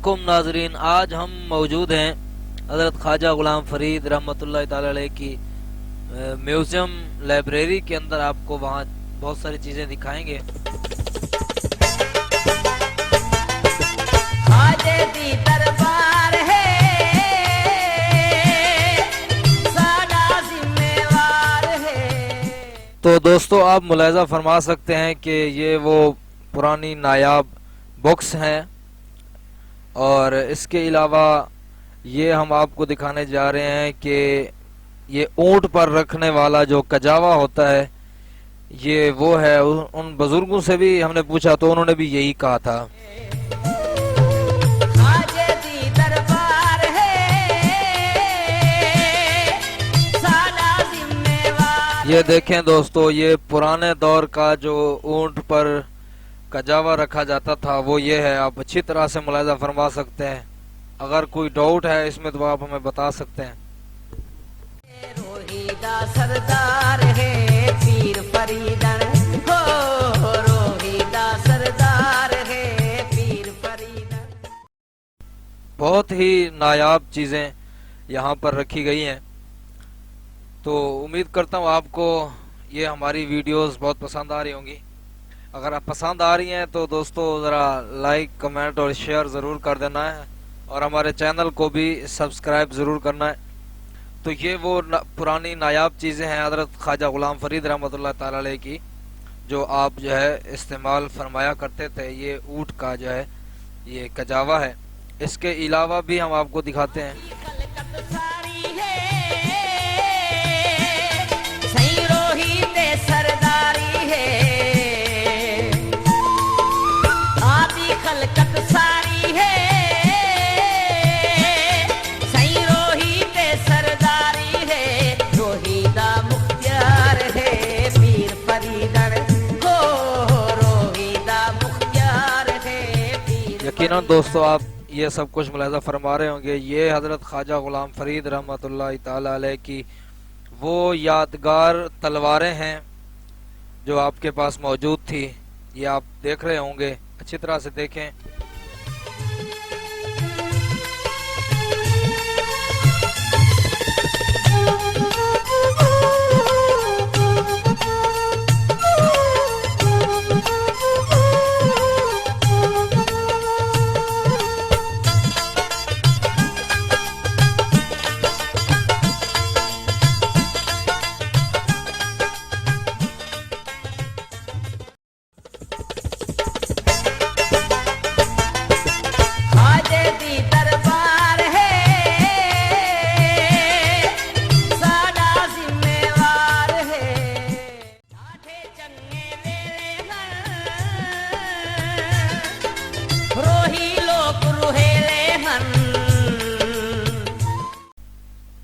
अस्सलामुअलैकुम नाजरीन, आज हम मौजूद हैं हज़रत ख्वाजा गुलाम फरीद रहमतुल्लाह ताला अलैह की म्यूज़ियम लाइब्रेरी के अंदर। आपको वहाँ बहुत सारी चीज़ें दिखाएंगे। दरबार है, सादा जिम्मेवार है। तो दोस्तों, आप मुलाहिज़ा फरमा सकते हैं कि ये वो पुरानी नायाब बुक्स हैं, और इसके अलावा ये हम आपको दिखाने जा रहे हैं कि ये ऊंट पर रखने वाला जो कजावा होता है, ये वो है। उन बुजुर्गों से भी हमने पूछा तो उन्होंने भी यही कहा था। ये देखें दोस्तों, ये पुराने दौर का जो ऊंट पर कजावा रखा जाता था वो ये है। आप अच्छी तरह से मुलाहिज़ा फरमा सकते हैं। अगर कोई डाउट है इसमें तो आप हमें बता सकते हैं। रोहिदा सरदार है, पीर फरीदन हो, रोहिदा सरदार है, पीर फरीदन। बहुत ही नायाब चीजें यहाँ पर रखी गई हैं। तो उम्मीद करता हूँ आपको ये हमारी वीडियोस बहुत पसंद आ रही होंगी। अगर आप पसंद आ रही हैं तो दोस्तों ज़रा लाइक, कमेंट और शेयर ज़रूर कर देना है, और हमारे चैनल को भी सब्सक्राइब ज़रूर करना है। तो ये वो पुरानी नायाब चीज़ें हैं हज़रत ख्वाजा गुलाम फरीद रहमतुल्लाह ताला अलैह की, जो आप जो है इस्तेमाल फरमाया करते थे। ये ऊँट का जो है ये कजावा है। इसके अलावा भी हम आपको दिखाते हैं। यकीनन दोस्तों, आप ये सब कुछ मुलाहिज़ा फरमा रहे होंगे। ये हज़रत ख्वाजा गुलाम फरीद रहमतुल्लाह ताला अलैह की वो यादगार तलवारें हैं जो आपके पास मौजूद थी। ये आप देख रहे होंगे, अच्छी तरह से देखें।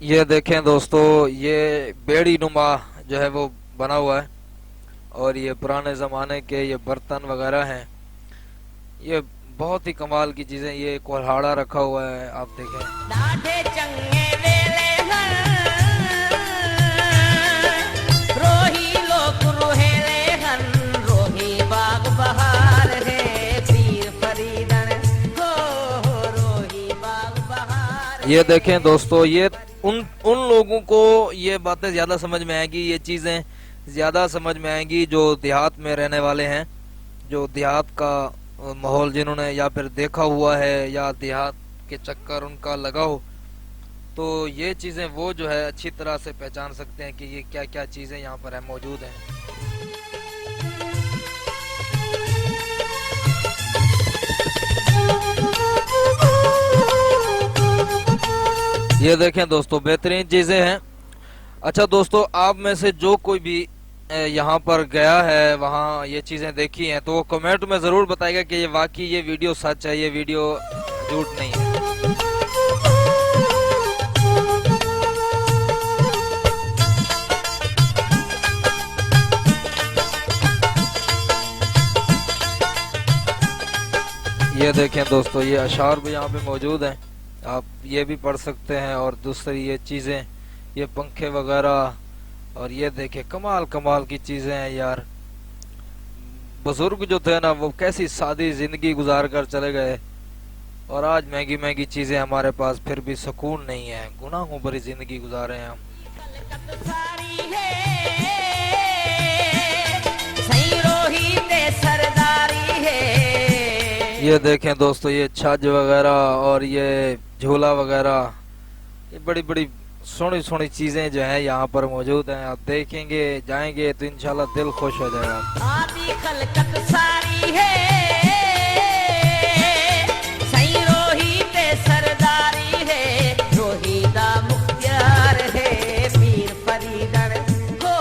ये देखें दोस्तों, ये बेड़ी नुमा जो है वो बना हुआ है, और ये पुराने ज़माने के ये बर्तन वगैरह हैं। ये बहुत ही कमाल की चीज़ें। ये कोल्हाड़ा रखा हुआ है, आप देखें। ये देखें दोस्तों, ये उन लोगों को ये बातें ज़्यादा समझ में आएंगी, ये चीज़ें ज़्यादा समझ में आएंगी जो देहात में रहने वाले हैं, जो देहात का माहौल जिन्होंने या फिर देखा हुआ है या देहात के चक्कर उनका लगा हो, तो ये चीज़ें वो जो है अच्छी तरह से पहचान सकते हैं कि ये क्या क्या चीज़ें यहाँ पर है मौजूद हैं। ये देखें दोस्तों, बेहतरीन चीज़ें हैं। अच्छा दोस्तों, आप में से जो कोई भी यहाँ पर गया है, वहाँ ये चीज़ें देखी हैं, तो वो कमेंट में ज़रूर बताएगा कि ये वाकई ये वीडियो सच है, ये वीडियो झूठ नहीं है। ये देखें दोस्तों, ये अशार भी यहाँ पे मौजूद हैं, आप ये भी पढ़ सकते हैं। और दूसरी ये चीज़ें, ये पंखे वगैरह, और ये देखें कमाल कमाल की चीज़ें हैं यार। बुजुर्ग जो थे ना, वो कैसी सादी जिंदगी गुजार कर चले गए, और आज महंगी महंगी चीजें हमारे पास, फिर भी सुकून नहीं है। गुनाहों भरी जिंदगी गुजारे हैं हम। ये देखें दोस्तों, ये छाछ वगैरह और ये झूला वगैरह, ये बड़ी बड़ी सोनी सोनी चीजें जो हैं यहाँ पर मौजूद हैं। आप देखेंगे, जाएंगे तो इंशाल्लाह दिल खुश हो जाएगा। आदि खलकत सारी है, सही रोहित सरदारी है, रोहिदा मुख्तियार है, पीर फरीदर हो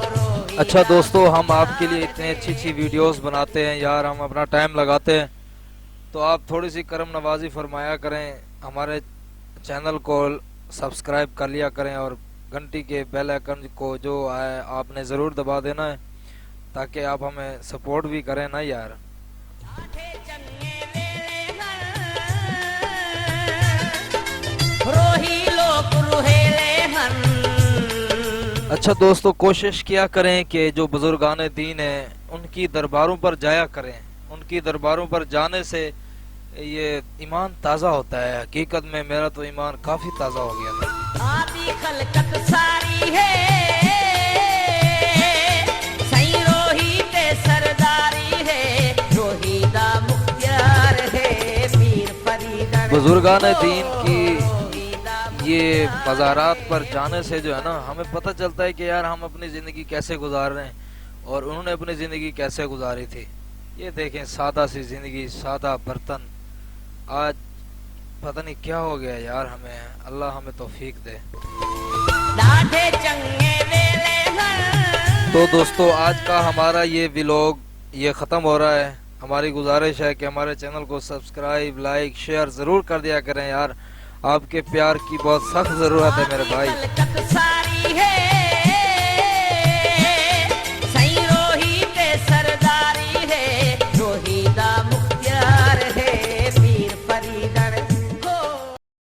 रोहिदा। अच्छा दोस्तों, हम आपके लिए इतनी अच्छी अच्छी वीडियोस बनाते हैं यार, हम अपना टाइम लगाते हैं, तो आप थोड़ी सी करम नवाजी फरमाया करें। हमारे चैनल को सब्सक्राइब कर लिया करें और घंटी के बेल आइकन को जो है आपने ज़रूर दबा देना है, ताकि आप हमें सपोर्ट भी करें ना यार। अच्छा दोस्तों, कोशिश किया करें कि जो बुजुर्गान दीन हैं उनकी दरबारों पर जाया करें। उनकी दरबारों पर जाने से ये ईमान ताज़ा होता है। हकीकत में मेरा तो ईमान काफ़ी ताज़ा हो गया था। आदि खलकत सारी है, सही रोहित सरदारी है, रोहिदा मुख्तियार है, पीर फरीदर। बुजुर्गान दीन की ये मज़ारात पर जाने से जो है ना, हमें पता चलता है कि यार हम अपनी ज़िंदगी कैसे गुजार रहे हैं और उन्होंने अपनी ज़िंदगी कैसे गुजारी थी। ये देखें, सादा सी ज़िंदगी, सादा बर्तन। आज पता नहीं क्या हो गया यार हमें, अल्लाह हमें तौफीक दे। तो दोस्तों, आज का हमारा ये व्लॉग ये ख़त्म हो रहा है। हमारी गुजारिश है कि हमारे चैनल को सब्सक्राइब, लाइक, शेयर ज़रूर कर दिया करें यार। आपके प्यार की बहुत सख्त ज़रूरत है मेरे भाई।